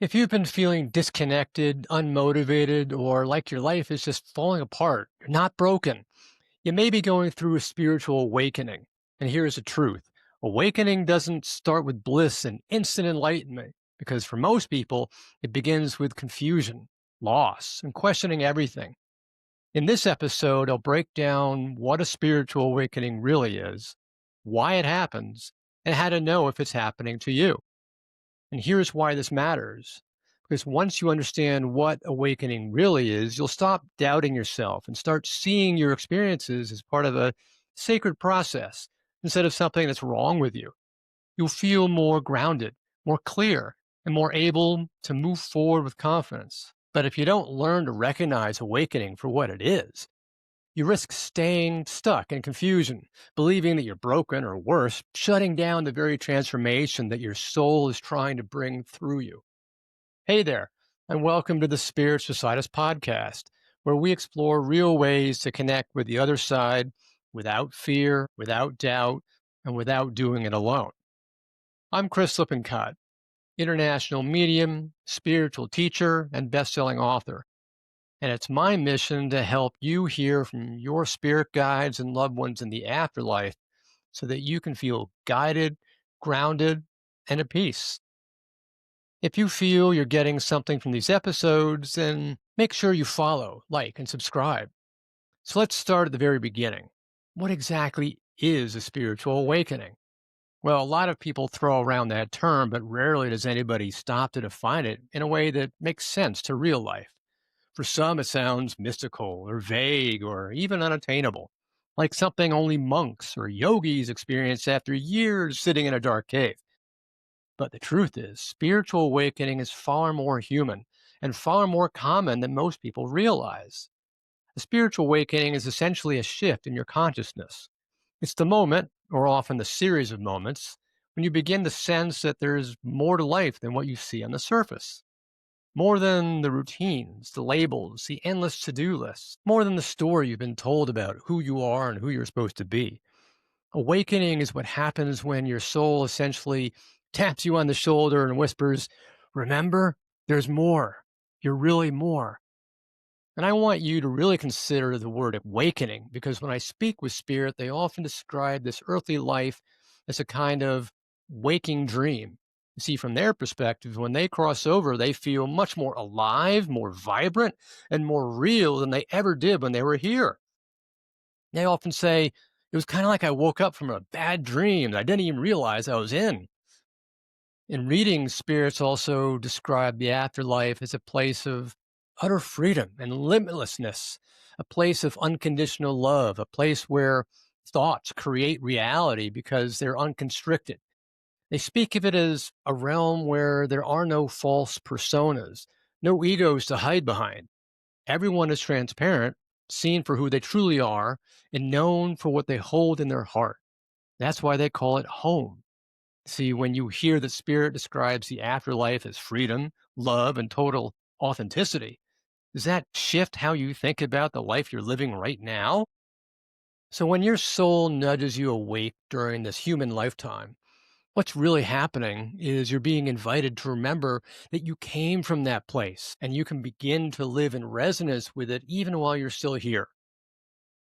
If you've been feeling disconnected, unmotivated, or like your life is just falling apart, you're not broken. You may be going through a spiritual awakening. And here's the truth. Awakening doesn't start with bliss and instant enlightenment, because for most people, it begins with confusion, loss, and questioning everything. In this episode, I'll break down what a spiritual awakening really is, why it happens, and how to know if it's happening to you. And here's why this matters. Because once you understand what awakening really is, you'll stop doubting yourself and start seeing your experiences as part of a sacred process instead of something that's wrong with you. You'll feel more grounded, more clear, and more able to move forward with confidence. But if you don't learn to recognize awakening for what it is, you risk staying stuck in confusion, believing that you're broken or worse, shutting down the very transformation that your soul is trying to bring through you. Hey there, and welcome to the Spirits Beside Us podcast, where we explore real ways to connect with the other side without fear, without doubt, and without doing it alone. I'm Chris Lippincott, international medium, spiritual teacher, and best-selling author. And it's my mission to help you hear from your spirit guides and loved ones in the afterlife so that you can feel guided, grounded, and at peace. If you feel you're getting something from these episodes, then make sure you follow, like, and subscribe. So let's start at the very beginning. What exactly is a spiritual awakening? Well, a lot of people throw around that term, but rarely does anybody stop to define it in a way that makes sense to real life. For some, it sounds mystical or vague or even unattainable, like something only monks or yogis experience after years sitting in a dark cave. But the truth is, spiritual awakening is far more human and far more common than most people realize. A spiritual awakening is essentially a shift in your consciousness. It's the moment, or often the series of moments, when you begin to sense that there's more to life than what you see on the surface. More than the routines, the labels, the endless to-do lists, more than the story you've been told about who you are and who you're supposed to be. Awakening is what happens when your soul essentially taps you on the shoulder and whispers, remember, there's more. You're really more. And I want you to really consider the word awakening because when I speak with spirit, they often describe this earthly life as a kind of waking dream. You see, from their perspective, when they cross over, they feel much more alive, more vibrant, and more real than they ever did when they were here. They often say, it was kind of like I woke up from a bad dream that I didn't even realize I was in. In reading, spirits also describe the afterlife as a place of utter freedom and limitlessness, a place of unconditional love, a place where thoughts create reality because they're unconstricted. They speak of it as a realm where there are no false personas, no egos to hide behind. Everyone is transparent, seen for who they truly are, and known for what they hold in their heart. That's why they call it home. See, when you hear that spirit describes the afterlife as freedom, love, and total authenticity, does that shift how you think about the life you're living right now? So, when your soul nudges you awake during this human lifetime, what's really happening is you're being invited to remember that you came from that place and you can begin to live in resonance with it even while you're still here.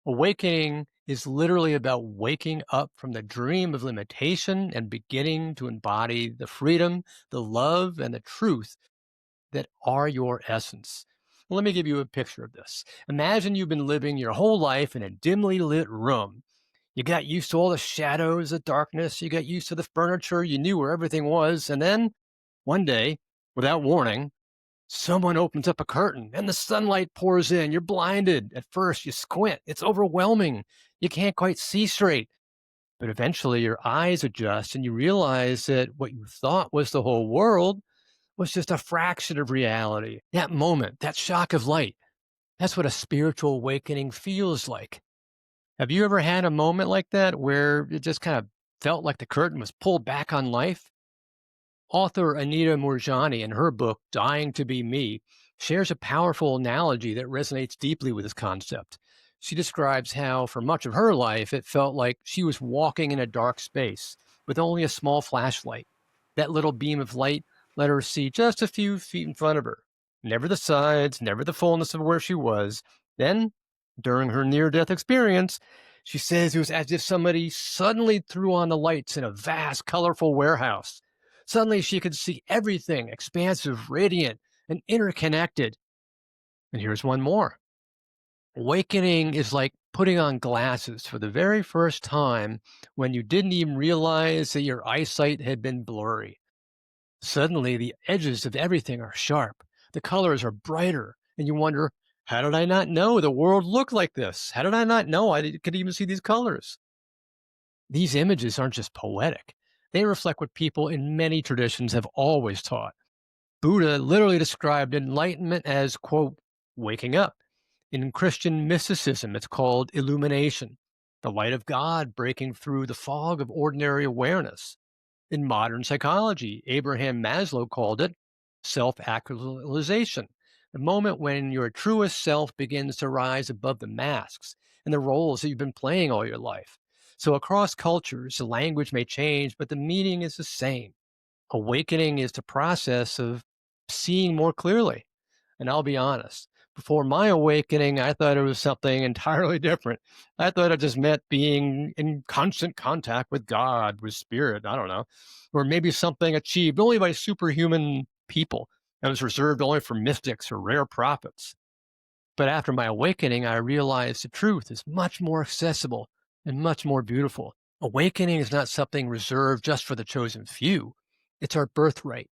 Awakening is literally about waking up from the dream of limitation and beginning to embody the freedom, the love, and the truth that are your essence. Let me give you a picture of this. Imagine you've been living your whole life in a dimly lit room. You got used to all the shadows, the darkness, you got used to the furniture, you knew where everything was, and then one day, without warning, someone opens up a curtain and the sunlight pours in. You're blinded. At first, you squint. It's overwhelming. You can't quite see straight. But eventually, your eyes adjust and you realize that what you thought was the whole world was just a fraction of reality. That moment, that shock of light, that's what a spiritual awakening feels like. Have you ever had a moment like that where it just kind of felt like the curtain was pulled back on life? Author Anita Moorjani, in her book, Dying to Be Me, shares a powerful analogy that resonates deeply with this concept. She describes how, for much of her life, it felt like she was walking in a dark space with only a small flashlight. That little beam of light let her see just a few feet in front of her. Never the sides, never the fullness of where she was. Then, during her near death experience, she says it was as if somebody suddenly threw on the lights in a vast, colorful warehouse. Suddenly, she could see everything expansive, radiant, and interconnected. And here's one more. Awakening is like putting on glasses for the very first time when you didn't even realize that your eyesight had been blurry. Suddenly, the edges of everything are sharp, the colors are brighter, and you wonder, how did I not know the world looked like this? How did I not know could even see these colors? These images aren't just poetic, they reflect what people in many traditions have always taught. Buddha literally described enlightenment as, quote, waking up. In Christian mysticism, it's called illumination, the light of God breaking through the fog of ordinary awareness. In modern psychology, Abraham Maslow called it self actualization, the moment when your truest self begins to rise above the masks and the roles that you've been playing all your life. So, across cultures, the language may change, but the meaning is the same. Awakening is the process of seeing more clearly. And I'll be honest, before my awakening, I thought it was something entirely different. I thought it just meant being in constant contact with God, with spirit, I don't know, or maybe something achieved only by superhuman people and was reserved only for mystics or rare prophets. But after my awakening, I realized the truth is much more accessible and much more beautiful. Awakening is not something reserved just for the chosen few. It's our birthright.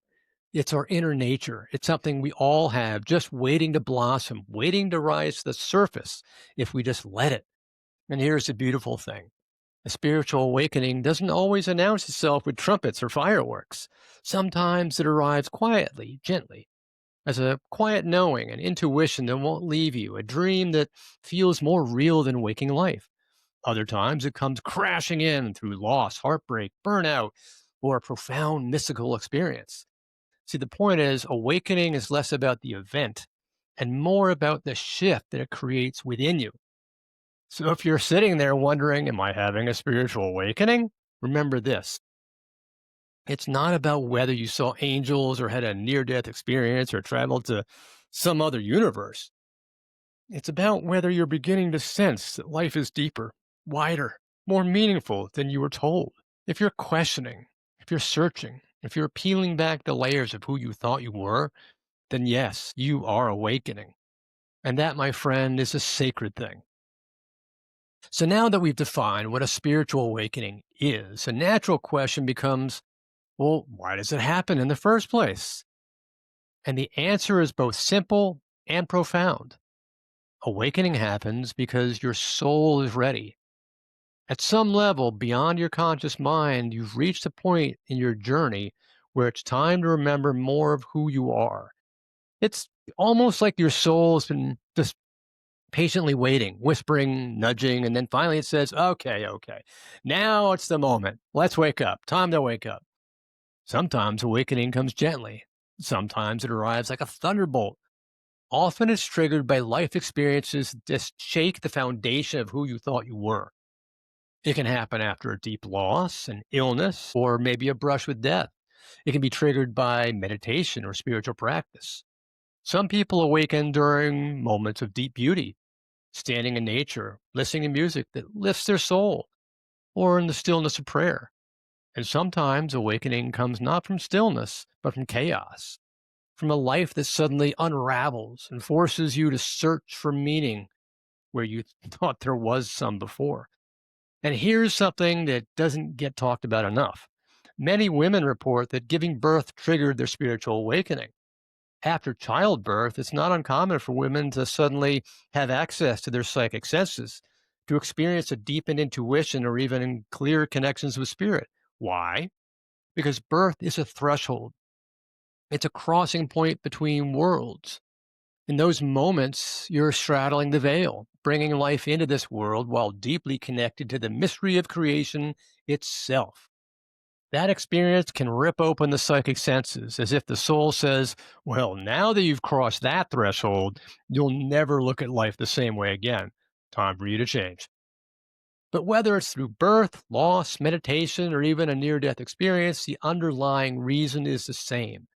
It's our inner nature. It's something we all have, just waiting to blossom, waiting to rise to the surface if we just let it. And here's the beautiful thing. A spiritual awakening doesn't always announce itself with trumpets or fireworks. Sometimes it arrives quietly, gently, as a quiet knowing, an intuition that won't leave you, a dream that feels more real than waking life. Other times it comes crashing in through loss, heartbreak, burnout, or a profound mystical experience. See, the point is, awakening is less about the event and more about the shift that it creates within you. So if you're sitting there wondering, am I having a spiritual awakening? Remember this. It's not about whether you saw angels or had a near death experience or traveled to some other universe. It's about whether you're beginning to sense that life is deeper, wider, more meaningful than you were told. If you're questioning, if you're searching, if you're peeling back the layers of who you thought you were, then yes, you are awakening. And that, my friend, is a sacred thing. So now that we've defined what a spiritual awakening is, a natural question becomes, well, why does it happen in the first place? And the answer is both simple and profound. Awakening happens because your soul is ready. At some level beyond your conscious mind, you've reached a point in your journey where it's time to remember more of who you are. It's almost like your soul has been just patiently waiting, whispering, nudging, and then finally it says, okay, okay, now it's the moment. Let's wake up. Time to wake up. Sometimes awakening comes gently. Sometimes it arrives like a thunderbolt. Often it's triggered by life experiences that just shake the foundation of who you thought you were. It can happen after a deep loss, an illness, or maybe a brush with death. It can be triggered by meditation or spiritual practice. Some people awaken during moments of deep beauty, standing in nature, listening to music that lifts their soul, or in the stillness of prayer. And sometimes awakening comes not from stillness, but from chaos, from a life that suddenly unravels and forces you to search for meaning where you thought there was some before. And here's something that doesn't get talked about enough. Many women report that giving birth triggered their spiritual awakening. After childbirth, it's not uncommon for women to suddenly have access to their psychic senses, to experience a deepened intuition or even clear connections with spirit. Why? Because birth is a threshold. It's a crossing point between worlds. In those moments, you're straddling the veil, bringing life into this world while deeply connected to the mystery of creation itself. That experience can rip open the psychic senses as if the soul says, well, now that you've crossed that threshold, you'll never look at life the same way again. Time for you to change. But whether it's through birth, loss, meditation, or even a near death experience, the underlying reason is the same.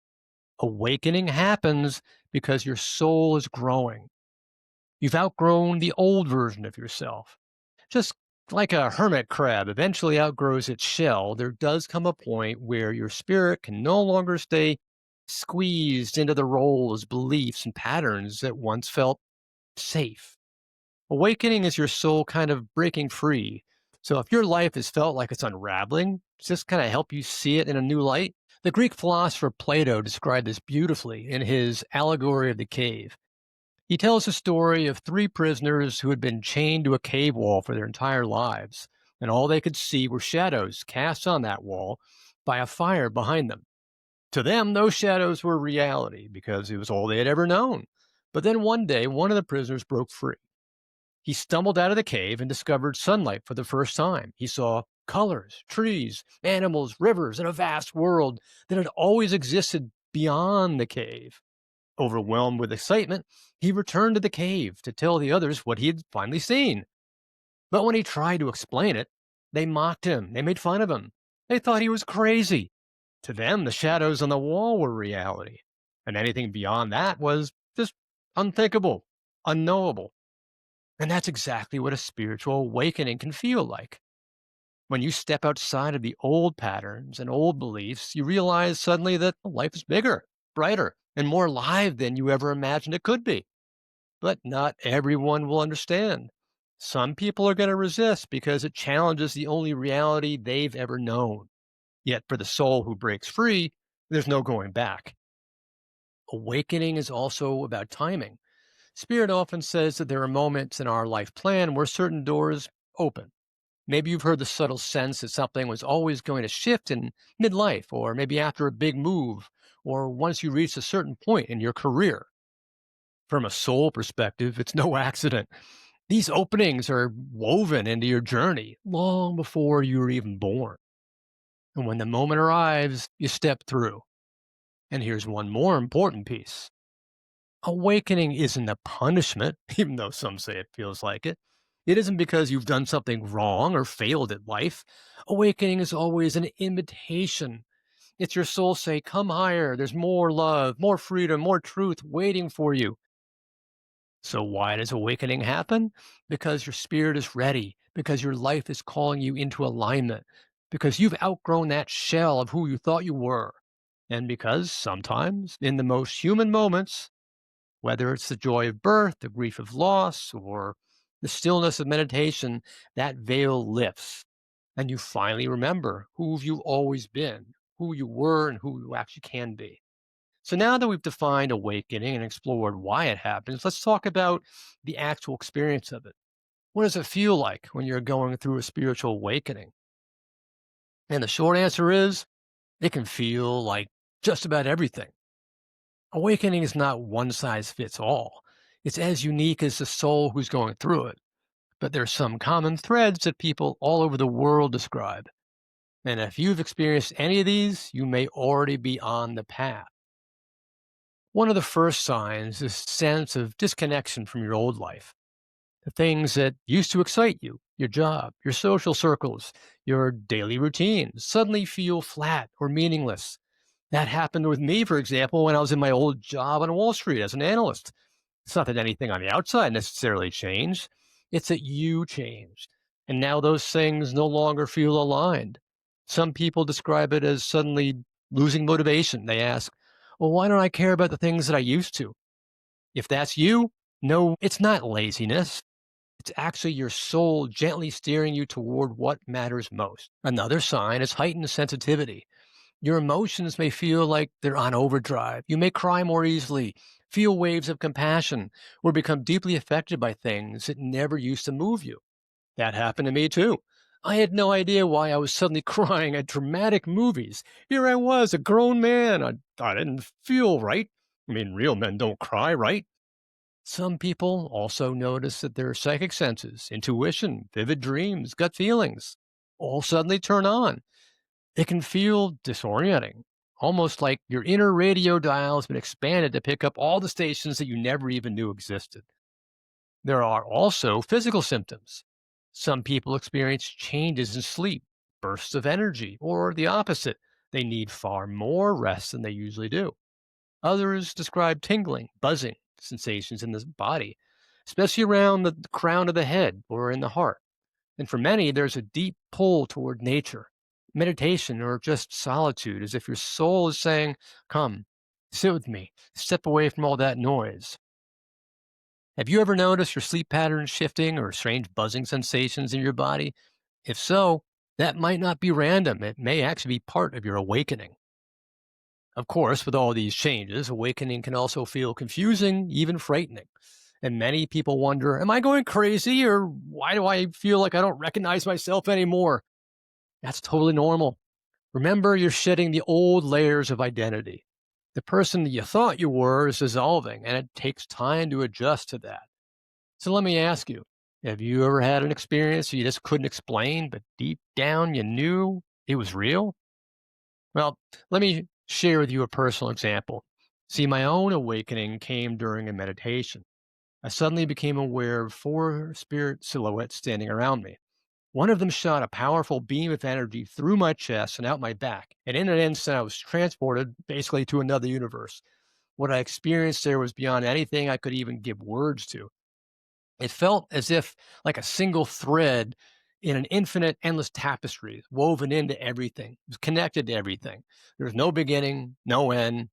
Awakening happens because your soul is growing. You've outgrown the old version of yourself. Just like a hermit crab eventually outgrows its shell, there does come a point where your spirit can no longer stay squeezed into the roles, beliefs, and patterns that once felt safe. Awakening is your soul kind of breaking free. So if your life has felt like it's unraveling, just kind of help you see it in a new light. The Greek philosopher Plato described this beautifully in his allegory of the cave. He tells the story of three prisoners who had been chained to a cave wall for their entire lives, and all they could see were shadows cast on that wall by a fire behind them. To them, those shadows were reality because it was all they had ever known. But then one day, one of the prisoners broke free. He stumbled out of the cave and discovered sunlight for the first time. He saw colors, trees, animals, rivers, and a vast world that had always existed beyond the cave. Overwhelmed with excitement, he returned to the cave to tell the others what he had finally seen. But when he tried to explain it, they mocked him. They made fun of him. They thought he was crazy. To them, the shadows on the wall were reality, and anything beyond that was just unthinkable, unknowable. And that's exactly what a spiritual awakening can feel like. When you step outside of the old patterns and old beliefs, you realize suddenly that life is bigger, brighter, and more alive than you ever imagined it could be. But not everyone will understand. Some people are going to resist because it challenges the only reality they've ever known. Yet for the soul who breaks free, there's no going back. Awakening is also about timing. Spirit often says that there are moments in our life plan where certain doors open. Maybe you've heard the subtle sense that something was always going to shift in midlife, or maybe after a big move, or once you reach a certain point in your career. From a soul perspective, it's no accident. These openings are woven into your journey long before you were even born. And when the moment arrives, you step through. And here's one more important piece. Awakening isn't a punishment, even though some say it feels like it. It isn't because you've done something wrong or failed at life. Awakening is always an invitation. It's your soul say, come higher. There's more love, more freedom, more truth waiting for you. So why does awakening happen? Because your spirit is ready, because your life is calling you into alignment, because you've outgrown that shell of who you thought you were. And because sometimes, in the most human moments, whether it's the joy of birth, the grief of loss, or the stillness of meditation, that veil lifts. And you finally remember who you've always been, who you were, and who you actually can be. So now that we've defined awakening and explored why it happens, let's talk about the actual experience of it. What does it feel like when you're going through a spiritual awakening? And the short answer is it can feel like just about everything. Awakening is not one size fits all. It's as unique as the soul who's going through it. But there's some common threads that people all over the world describe. And if you've experienced any of these, you may already be on the path. One of the first signs is sense of disconnection from your old life. The things that used to excite you, your job, your social circles, your daily routines, suddenly feel flat or meaningless. That happened with me, for example, when I was in my old job on Wall Street as an analyst. It's not that anything on the outside necessarily changed, it's that you changed. And now those things no longer feel aligned. Some people describe it as suddenly losing motivation. They ask, well, why don't I care about the things that I used to? If that's you, no, it's not laziness. It's actually your soul gently steering you toward what matters most. Another sign is heightened sensitivity. Your emotions may feel like they're on overdrive. You may cry more easily, feel waves of compassion, or become deeply affected by things that never used to move you. That happened to me too. I had no idea why I was suddenly crying at dramatic movies. Here I was, a grown man. I didn't feel right. I mean, real men don't cry, right? Some people also notice that their psychic senses, intuition, vivid dreams, gut feelings, all suddenly turn on. It can feel disorienting, almost like your inner radio dial has been expanded to pick up all the stations that you never even knew existed. There are also physical symptoms. Some people experience changes in sleep, bursts of energy, or the opposite. They need far more rest than they usually do. Others describe tingling, buzzing sensations in the body, especially around the crown of the head or in the heart. And for many, there's a deep pull toward nature, meditation, or just solitude, as if your soul is saying, "Come, sit with me, step away from all that noise." Have you ever noticed your sleep patterns shifting or strange buzzing sensations in your body? If so, that might not be random. It may actually be part of your awakening. Of course, with all these changes, awakening can also feel confusing, even frightening. And many people wonder, am I going crazy or why do I feel like I don't recognize myself anymore? That's totally normal. Remember, you're shedding the old layers of identity. The person that you thought you were is dissolving, and it takes time to adjust to that. So let me ask you, have you ever had an experience you just couldn't explain, but deep down you knew it was real? Well, let me share with you a personal example. See, my own awakening came during a meditation. I suddenly became aware of four spirit silhouettes standing around me. One of them shot a powerful beam of energy through my chest and out my back. And in an instant, I was transported basically to another universe. What I experienced there was beyond anything I could even give words to. It felt as if like a single thread in an infinite, endless tapestry woven into everything. It was connected to everything. There was no beginning, no end,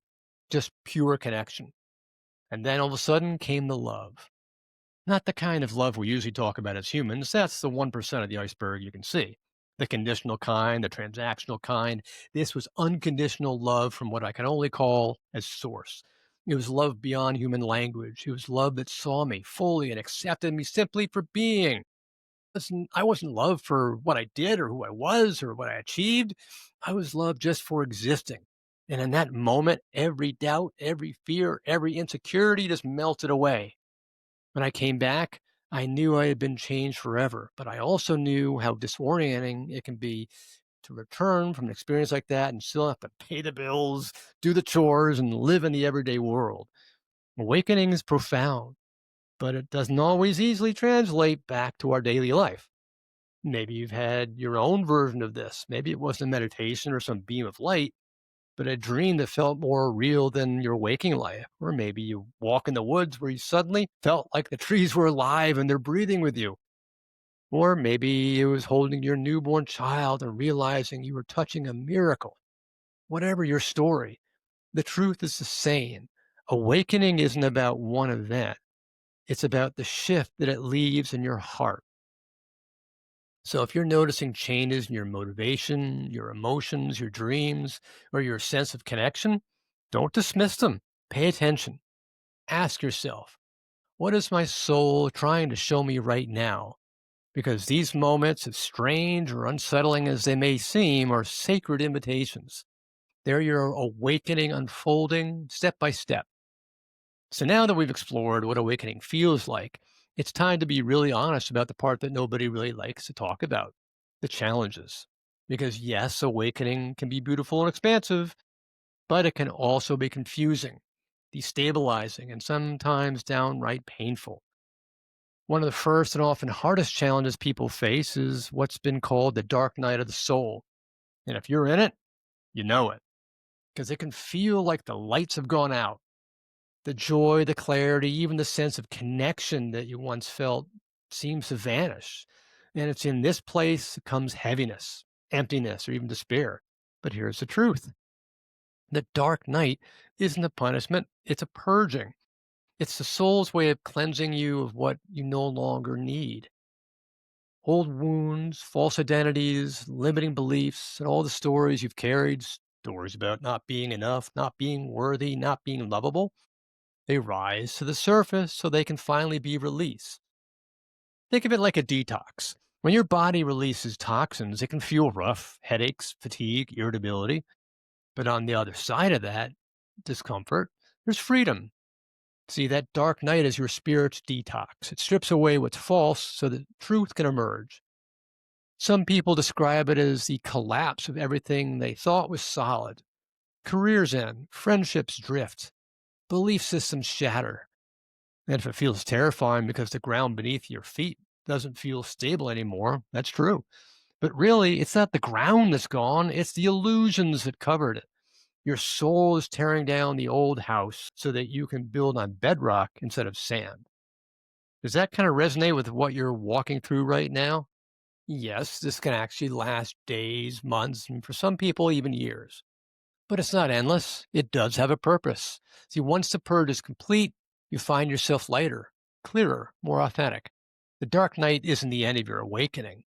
just pure connection. And then all of a sudden came the love. Not the kind of love we usually talk about as humans. That's the 1% of the iceberg you can see. The conditional kind, the transactional kind. This was unconditional love from what I can only call as source. It was love beyond human language. It was love that saw me fully and accepted me simply for being. Listen, I wasn't loved for what I did or who I was or what I achieved. I was loved just for existing. And in that moment, every doubt, every fear, every insecurity just melted away. When I came back, I knew I had been changed forever, but I also knew how disorienting it can be to return from an experience like that and still have to pay the bills, do the chores, and live in the everyday world. Awakening is profound, but it doesn't always easily translate back to our daily life. Maybe you've had your own version of this. Maybe it wasn't meditation or some beam of light, but a dream that felt more real than your waking life. Or maybe you walk in the woods where you suddenly felt like the trees were alive and they're breathing with you. Or maybe it was holding your newborn child and realizing you were touching a miracle. Whatever your story, the truth is the same. Awakening isn't about one event, it's about the shift that it leaves in your heart. So if you're noticing changes in your motivation, your emotions, your dreams, or your sense of connection, don't dismiss them. Pay attention. Ask yourself, what is my soul trying to show me right now? Because these moments, as strange or unsettling as they may seem, are sacred invitations. They're your awakening unfolding step by step. So now that we've explored what awakening feels like, it's time to be really honest about the part that nobody really likes to talk about, the challenges. Because yes, awakening can be beautiful and expansive, but it can also be confusing, destabilizing, and sometimes downright painful. One of the first and often hardest challenges people face is what's been called the dark night of the soul. And if you're in it, you know it, because it can feel like the lights have gone out. The joy, the clarity, even the sense of connection that you once felt seems to vanish. And it's in this place comes heaviness, emptiness, or even despair. But here's the truth: the dark night isn't a punishment, it's a purging. It's the soul's way of cleansing you of what you no longer need. Old wounds, false identities, limiting beliefs, and all the stories you've carried, stories about not being enough, not being worthy, not being lovable, they rise to the surface so they can finally be released. Think of it like a detox. When your body releases toxins, it can feel rough, headaches, fatigue, irritability. But on the other side of that discomfort, there's freedom. See, that dark night is your spirit's detox. It strips away what's false so that truth can emerge. Some people describe it as the collapse of everything they thought was solid. Careers end, friendships drift, belief systems shatter. And if it feels terrifying because the ground beneath your feet doesn't feel stable anymore, that's true. But really, it's not the ground that's gone, it's the illusions that covered it. Your soul is tearing down the old house so that you can build on bedrock instead of sand. Does that kind of resonate with what you're walking through right now? Yes, this can actually last days, months, and for some people, even years. But it's not endless. It does have a purpose. See, once the purge is complete, you find yourself lighter, clearer, more authentic. The dark night isn't the end of your awakening.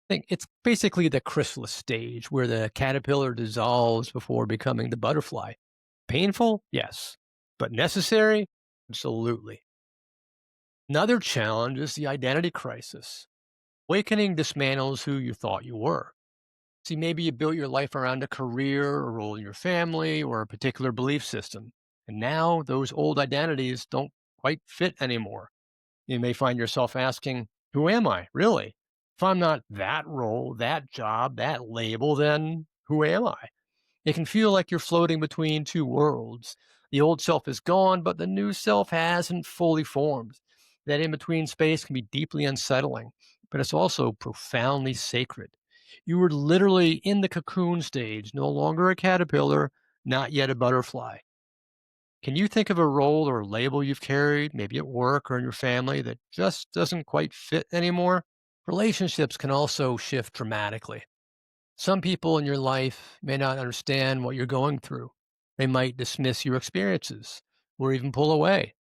Think it's basically the chrysalis stage where the caterpillar dissolves before becoming the butterfly. Painful? Yes. But necessary? Absolutely. Another challenge is the identity crisis. Awakening dismantles who you thought you were. See, maybe you built your life around a career, a role in your family, or a particular belief system. And now those old identities don't quite fit anymore. You may find yourself asking, who am I, really? If I'm not that role, that job, that label, then who am I? It can feel like you're floating between two worlds. The old self is gone, but the new self hasn't fully formed. That in between space can be deeply unsettling, but it's also profoundly sacred. You were literally in the cocoon stage, no longer a caterpillar, not yet a butterfly. Can you think of a role or label you've carried, maybe at work or in your family, that just doesn't quite fit anymore? Relationships can also shift dramatically. Some people in your life may not understand what you're going through. They might dismiss your experiences or even pull away.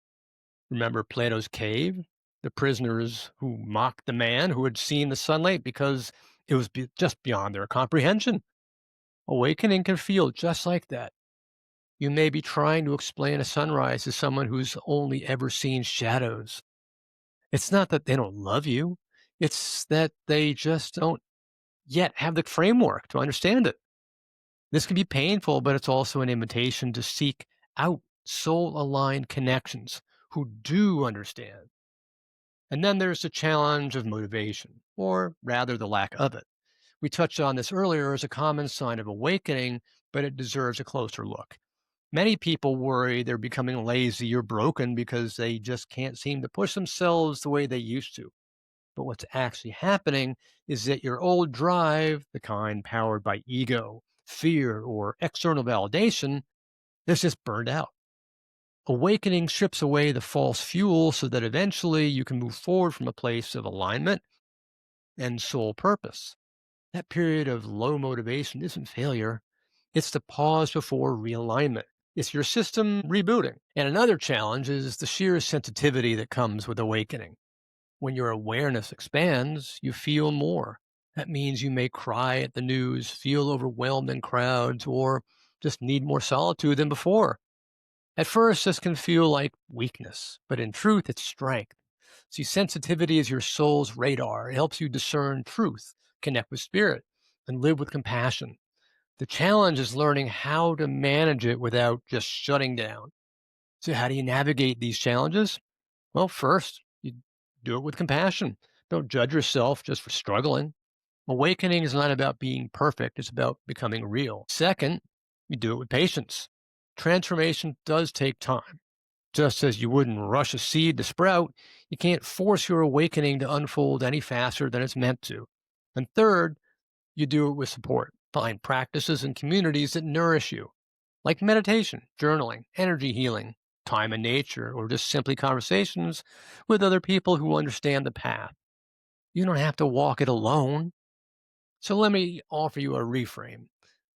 Remember Plato's cave? The prisoners who mocked the man who had seen the sunlight because it was just beyond their comprehension. Awakening can feel just like that. You may be trying to explain a sunrise to someone who's only ever seen shadows. It's not that they don't love you, it's that they just don't yet have the framework to understand it. This can be painful, but it's also an invitation to seek out soul aligned connections who do understand. And then there's the challenge of motivation, or rather the lack of it. We touched on this earlier as a common sign of awakening, but it deserves a closer look. Many people worry they're becoming lazy or broken because they just can't seem to push themselves the way they used to. But what's actually happening is that your old drive, the kind powered by ego, fear, or external validation, is just burned out. Awakening strips away the false fuel so that eventually you can move forward from a place of alignment and soul purpose. That period of low motivation isn't failure, it's the pause before realignment. It's your system rebooting. And another challenge is the sheer sensitivity that comes with awakening. When your awareness expands, you feel more. That means you may cry at the news, feel overwhelmed in crowds, or just need more solitude than before. At first, this can feel like weakness, but in truth, it's strength. See, sensitivity is your soul's radar. It helps you discern truth, connect with spirit, and live with compassion. The challenge is learning how to manage it without just shutting down. So, how do you navigate these challenges? Well, first, you do it with compassion. Don't judge yourself just for struggling. Awakening is not about being perfect, it's about becoming real. Second, you do it with patience. Transformation does take time. Just as you wouldn't rush a seed to sprout, you can't force your awakening to unfold any faster than it's meant to. And third, you do it with support. Find practices and communities that nourish you, like meditation, journaling, energy healing, time in nature, or just simply conversations with other people who understand the path. You don't have to walk it alone. So let me offer you a reframe.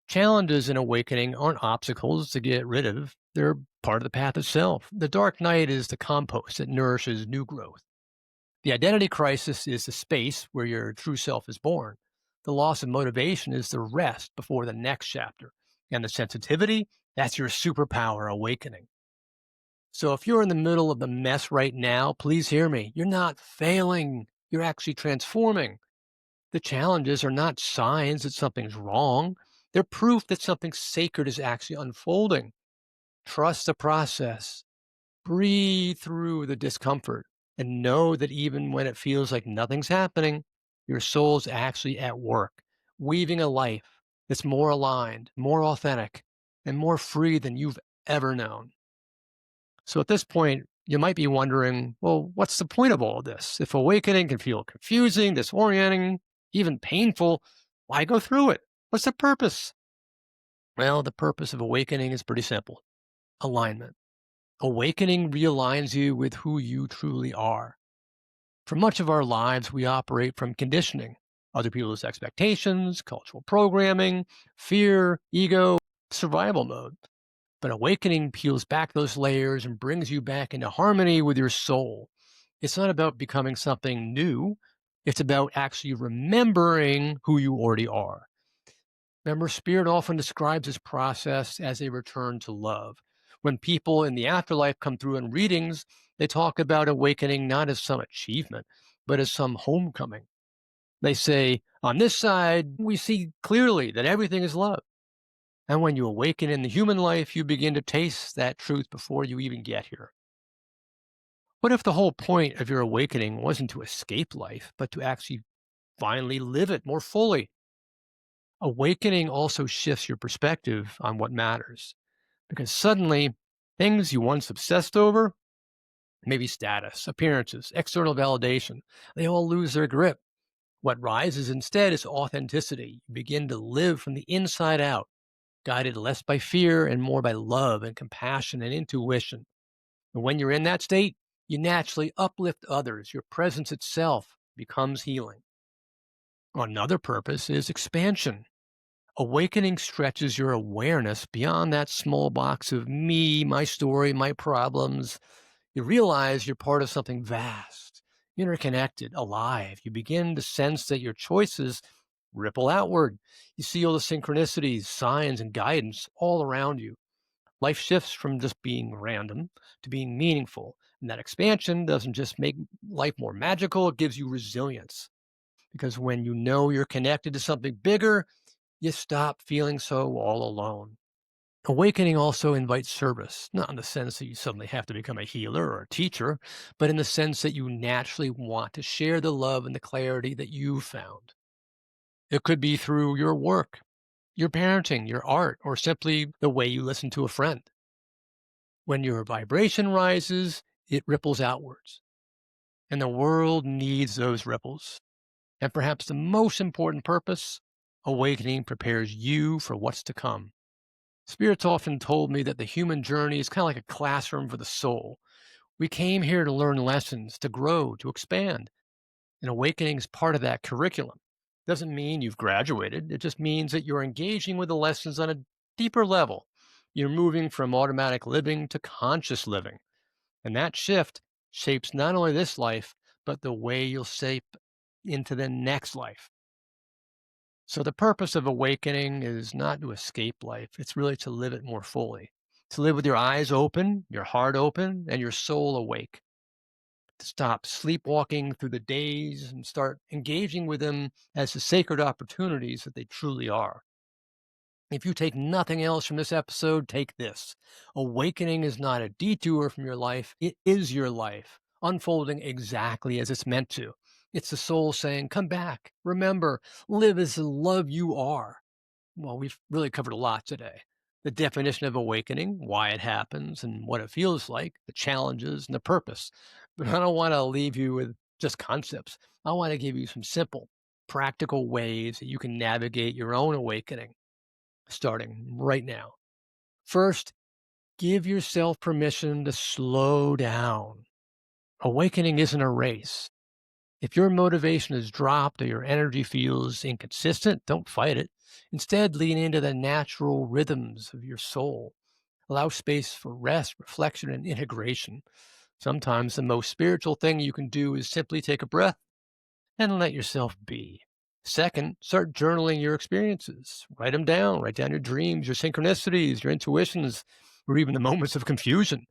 Challenges in awakening aren't obstacles to get rid of, they're part of the path itself. The dark night is the compost that nourishes new growth. The identity crisis is the space where your true self is born. The loss of motivation is the rest before the next chapter. And the sensitivity, that's your superpower awakening. So if you're in the middle of the mess right now, please hear me. You're not failing, you're actually transforming. The challenges are not signs that something's wrong. They're proof that something sacred is actually unfolding. Trust the process. Breathe through the discomfort and know that even when it feels like nothing's happening, your soul's actually at work, weaving a life that's more aligned, more authentic, and more free than you've ever known. So at this point, you might be wondering, well, what's the point of all this? If awakening can feel confusing, disorienting, even painful, why go through it? What's the purpose? Well, the purpose of awakening is pretty simple: alignment. Awakening realigns you with who you truly are. For much of our lives, we operate from conditioning, other people's expectations, cultural programming, fear, ego, survival mode. But awakening peels back those layers and brings you back into harmony with your soul. It's not about becoming something new, it's about actually remembering who you already are. Remember, Spirit often describes this process as a return to love. When people in the afterlife come through in readings, they talk about awakening not as some achievement, but as some homecoming. They say, on this side, we see clearly that everything is love. And when you awaken in the human life, you begin to taste that truth before you even get here. What if the whole point of your awakening wasn't to escape life, but to actually finally live it more fully? Awakening also shifts your perspective on what matters, because suddenly things you once obsessed over, maybe status, appearances, external validation, they all lose their grip. What rises instead is authenticity. You begin to live from the inside out, guided less by fear and more by love and compassion and intuition. And when you're in that state, you naturally uplift others. Your presence itself becomes healing. Another purpose is expansion. Awakening stretches your awareness beyond that small box of me, my story, my problems. You realize you're part of something vast, interconnected, alive. You begin to sense that your choices ripple outward. You see all the synchronicities, signs, and guidance all around you. Life shifts from just being random to being meaningful. And that expansion doesn't just make life more magical, it gives you resilience. Because when you know you're connected to something bigger, you stop feeling so all alone. Awakening also invites service, not in the sense that you suddenly have to become a healer or a teacher, but in the sense that you naturally want to share the love and the clarity that you found. It could be through your work, your parenting, your art, or simply the way you listen to a friend. When your vibration rises, it ripples outwards, and the world needs those ripples. And perhaps the most important purpose, awakening prepares you for what's to come. Spirits often told me that the human journey is kind of like a classroom for the soul. We came here to learn lessons, to grow, to expand. And awakening is part of that curriculum. Doesn't mean you've graduated. It just means that you're engaging with the lessons on a deeper level. You're moving from automatic living to conscious living. And that shift shapes not only this life, but the way you'll shape into the next life. So the purpose of awakening is not to escape life. It's really to live it more fully, to live with your eyes open, your heart open, and your soul awake, to stop sleepwalking through the days and start engaging with them as the sacred opportunities that they truly are. If you take nothing else from this episode, take this. Awakening is not a detour from your life. It is your life, unfolding exactly as it's meant to. It's the soul saying, come back, remember, live as the love you are. Well, we've really covered a lot today. The definition of awakening, why it happens, and what it feels like, the challenges and the purpose. But I don't want to leave you with just concepts. I want to give you some simple, practical ways that you can navigate your own awakening starting right now. First, give yourself permission to slow down. Awakening isn't a race. If your motivation is dropped or your energy feels inconsistent, don't fight it. Instead, lean into the natural rhythms of your soul. Allow space for rest, reflection, and integration. Sometimes the most spiritual thing you can do is simply take a breath and let yourself be. Second, start journaling your experiences. Write them down. Write down your dreams, your synchronicities, your intuitions, or even the moments of confusion.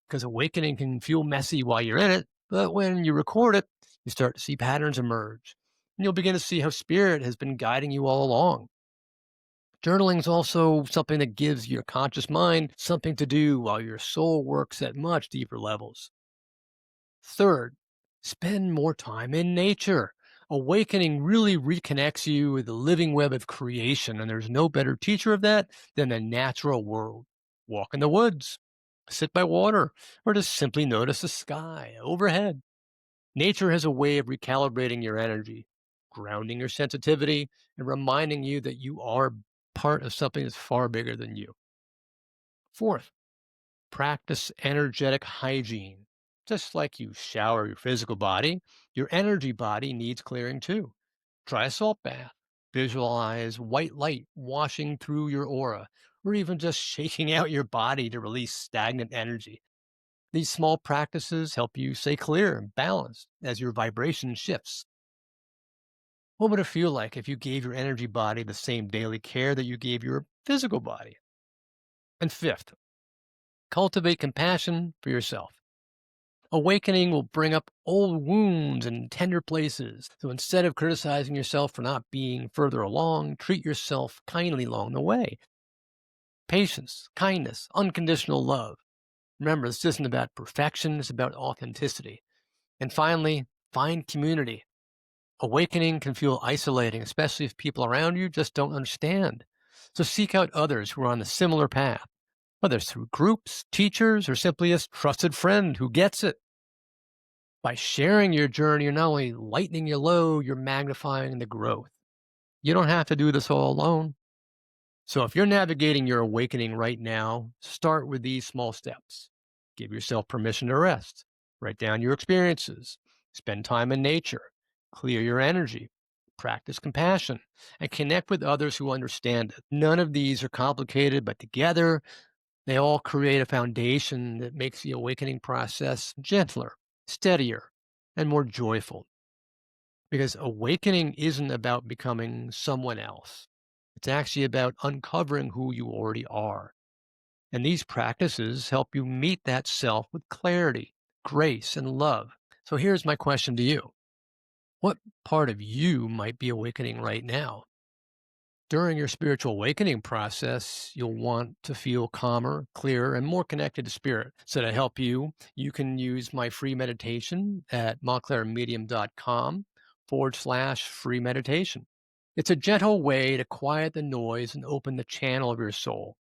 Because awakening can feel messy while you're in it, but when you record it, you start to see patterns emerge. And you'll begin to see how spirit has been guiding you all along. Journaling is also something that gives your conscious mind something to do while your soul works at much deeper levels. Third, spend more time in nature. Awakening really reconnects you with the living web of creation, and there's no better teacher of that than the natural world. Walk in the woods, sit by water, or just simply notice the sky overhead. Nature has a way of recalibrating your energy, grounding your sensitivity, and reminding you that you are part of something that's far bigger than you. Fourth, practice energetic hygiene. Just like you shower your physical body, your energy body needs clearing too. Try a salt bath. Visualize white light washing through your aura, or even just shaking out your body to release stagnant energy. These small practices help you stay clear and balanced as your vibration shifts. What would it feel like if you gave your energy body the same daily care that you gave your physical body? And fifth, cultivate compassion for yourself. Awakening will bring up old wounds and tender places. So instead of criticizing yourself for not being further along, treat yourself kindly along the way. Patience, kindness, unconditional love. Remember, this isn't about perfection, it's about authenticity. And finally, find community. Awakening can feel isolating, especially if people around you just don't understand. So seek out others who are on a similar path, whether it's through groups, teachers, or simply a trusted friend who gets it. By sharing your journey, you're not only lightening your load, you're magnifying the growth. You don't have to do this all alone. So if you're navigating your awakening right now, start with these small steps. Give yourself permission to rest. Write down your experiences. Spend time in nature. Clear your energy. Practice compassion and connect with others who understand it. None of these are complicated, but together they all create a foundation that makes the awakening process gentler, steadier, and more joyful. Because awakening isn't about becoming someone else. It's actually about uncovering who you already are. And these practices help you meet that self with clarity, grace, and love. So here's my question to you. What part of you might be awakening right now? During your spiritual awakening process, you'll want to feel calmer, clearer, and more connected to spirit. So to help you, you can use my free meditation at montclairmedium.com/free meditation. It's a gentle way to quiet the noise and open the channel of your soul.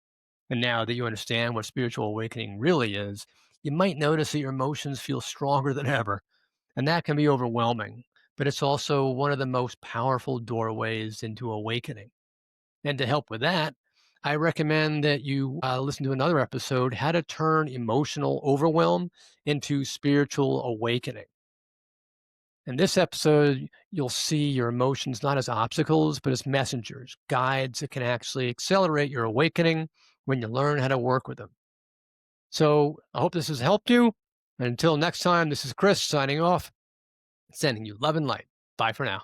And now that you understand what spiritual awakening really is, you might notice that your emotions feel stronger than ever. And that can be overwhelming, but it's also one of the most powerful doorways into awakening. And to help with that, I recommend that you listen to another episode, How to Turn Emotional Overwhelm into Spiritual Awakening. In this episode, you'll see your emotions not as obstacles, but as messengers, guides that can actually accelerate your awakening when you learn how to work with them. So I hope this has helped you. And until next time, this is Chris signing off, sending you love and light. Bye for now.